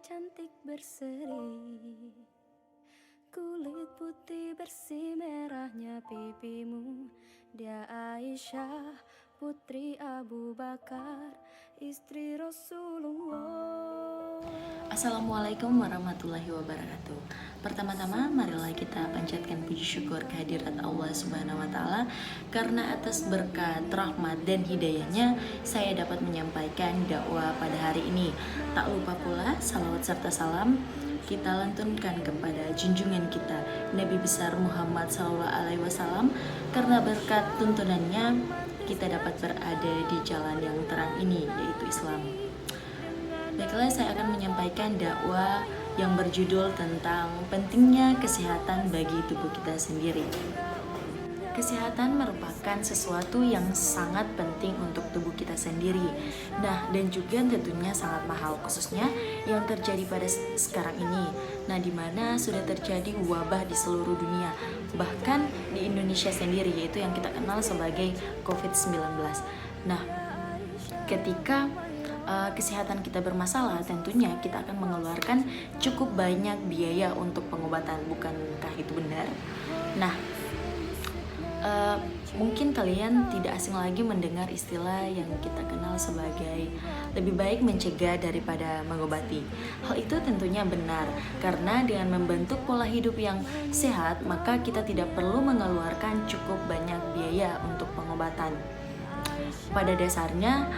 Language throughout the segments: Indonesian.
cantik berseri, kulit putih bersih merahnya pipimu. Dia Aisyah, putri Abu Bakar, istri Rasulullah. Assalamualaikum warahmatullahi wabarakatuh. Pertama-tama marilah kita panjatkan puji syukur kehadirat Allah Subhanahu wa taala karena atas berkat, rahmat dan hidayahnya saya dapat menyampaikan dakwah pada hari ini. Tak lupa pula salawat serta salam kita lantunkan kepada junjungan kita Nabi besar Muhammad SAW, karena berkat tuntunannya kita dapat berada di jalan yang terang ini, yaitu Islam. Baiklah, saya akan menyampaikan dakwah yang berjudul tentang pentingnya kesehatan bagi tubuh kita sendiri. Kesehatan merupakan sesuatu yang sangat penting untuk tubuh kita sendiri. Nah, dan juga tentunya sangat mahal, khususnya yang terjadi pada sekarang ini. Nah, di mana sudah terjadi wabah di seluruh dunia, bahkan di Indonesia sendiri, yaitu yang kita kenal sebagai COVID-19. Nah, ketika kesehatan kita bermasalah, tentunya kita akan mengeluarkan cukup banyak biaya untuk pengobatan, bukankah itu benar? Nah, mungkin kalian tidak asing lagi mendengar istilah yang kita kenal sebagai lebih baik mencegah daripada mengobati. Hal itu tentunya benar, karena dengan membentuk pola hidup yang sehat, maka kita tidak perlu mengeluarkan cukup banyak biaya untuk pengobatan. Pada dasarnya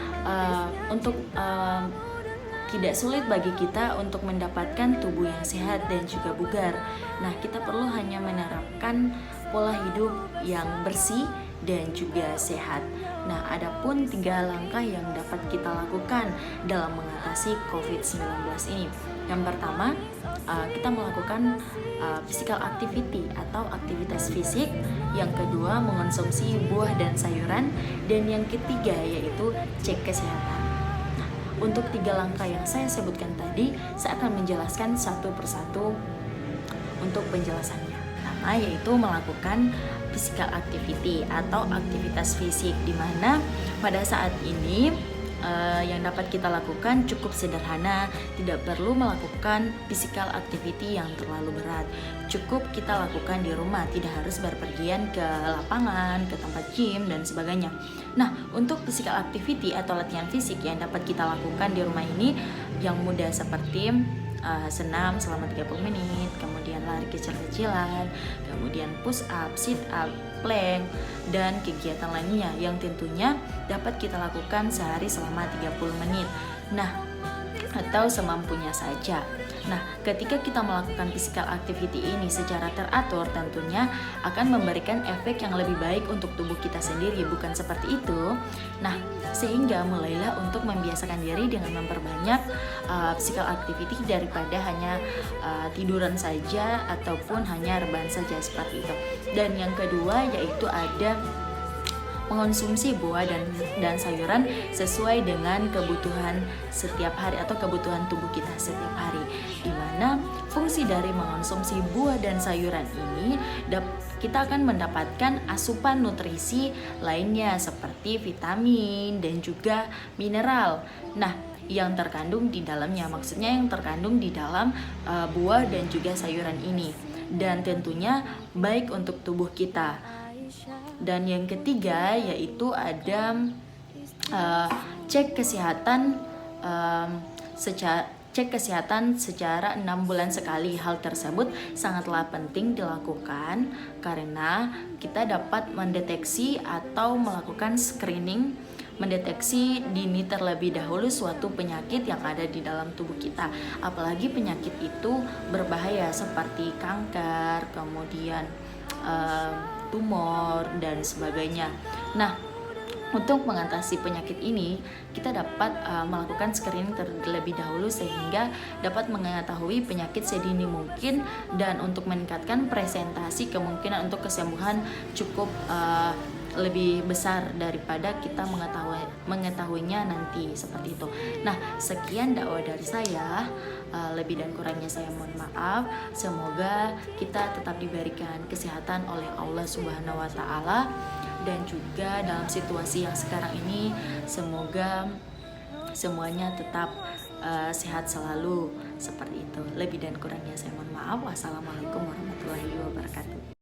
tidak sulit bagi kita untuk mendapatkan tubuh yang sehat dan juga bugar. Nah, kita perlu hanya menerapkan pola hidup yang bersih dan juga sehat. Nah, adapun 3 langkah yang dapat kita lakukan dalam mengatasi COVID-19 ini. Yang pertama, kita melakukan physical activity atau aktivitas fisik. Yang kedua, mengonsumsi buah dan sayuran. Dan yang ketiga yaitu cek kesehatan. Nah, untuk 3 langkah yang saya sebutkan tadi, saya akan menjelaskan satu persatu untuk penjelasannya. Pertama yaitu melakukan physical activity atau aktivitas fisik, di mana pada saat ini yang dapat kita lakukan cukup sederhana, tidak perlu melakukan physical activity yang terlalu berat. Cukup kita lakukan di rumah, tidak harus berpergian ke lapangan, ke tempat gym dan sebagainya. Nah, untuk physical activity atau latihan fisik yang dapat kita lakukan di rumah ini yang mudah seperti senam selama 30 menit, kemudian lari kecil-kecilan, kemudian push up, sit up, plank, dan kegiatan lainnya yang tentunya dapat kita lakukan sehari selama 30 menit. Nah, atau semampunya saja. Nah, ketika kita melakukan physical activity ini secara teratur, tentunya akan memberikan efek yang lebih baik untuk tubuh kita sendiri, bukan seperti itu? Nah, sehingga mulailah untuk membiasakan diri dengan memperbanyak physical activity daripada hanya tiduran saja ataupun hanya rebahan saja seperti itu. Dan yang kedua yaitu ada mengonsumsi buah dan sayuran sesuai dengan kebutuhan setiap hari atau kebutuhan tubuh kita setiap hari, di mana fungsi dari mengonsumsi buah dan sayuran ini kita akan mendapatkan asupan nutrisi lainnya seperti vitamin dan juga mineral. Nah, yang terkandung di dalamnya, maksudnya yang terkandung di dalam buah dan juga sayuran ini, dan tentunya baik untuk tubuh kita. Dan yang ketiga yaitu ada cek kesehatan secara 6 bulan sekali. Hal tersebut sangatlah penting dilakukan karena kita dapat mendeteksi atau melakukan screening, mendeteksi dini terlebih dahulu suatu penyakit yang ada di dalam tubuh kita. Apalagi penyakit itu berbahaya seperti kanker, kemudian tumor dan sebagainya. Nah, untuk mengatasi penyakit ini, kita dapat melakukan screening terlebih dahulu sehingga dapat mengetahui penyakit sedini mungkin, dan untuk meningkatkan presentasi kemungkinan untuk kesembuhan cukup lebih besar daripada kita mengetahuinya nanti, seperti itu. Nah, sekian dakwah dari saya. Lebih dan kurangnya saya mohon maaf. Semoga kita tetap diberikan kesehatan oleh Allah Subhanahu wa taala, dan juga dalam situasi yang sekarang ini semoga semuanya tetap sehat selalu seperti itu. Lebih dan kurangnya saya mohon maaf. Wassalamualaikum warahmatullahi wabarakatuh.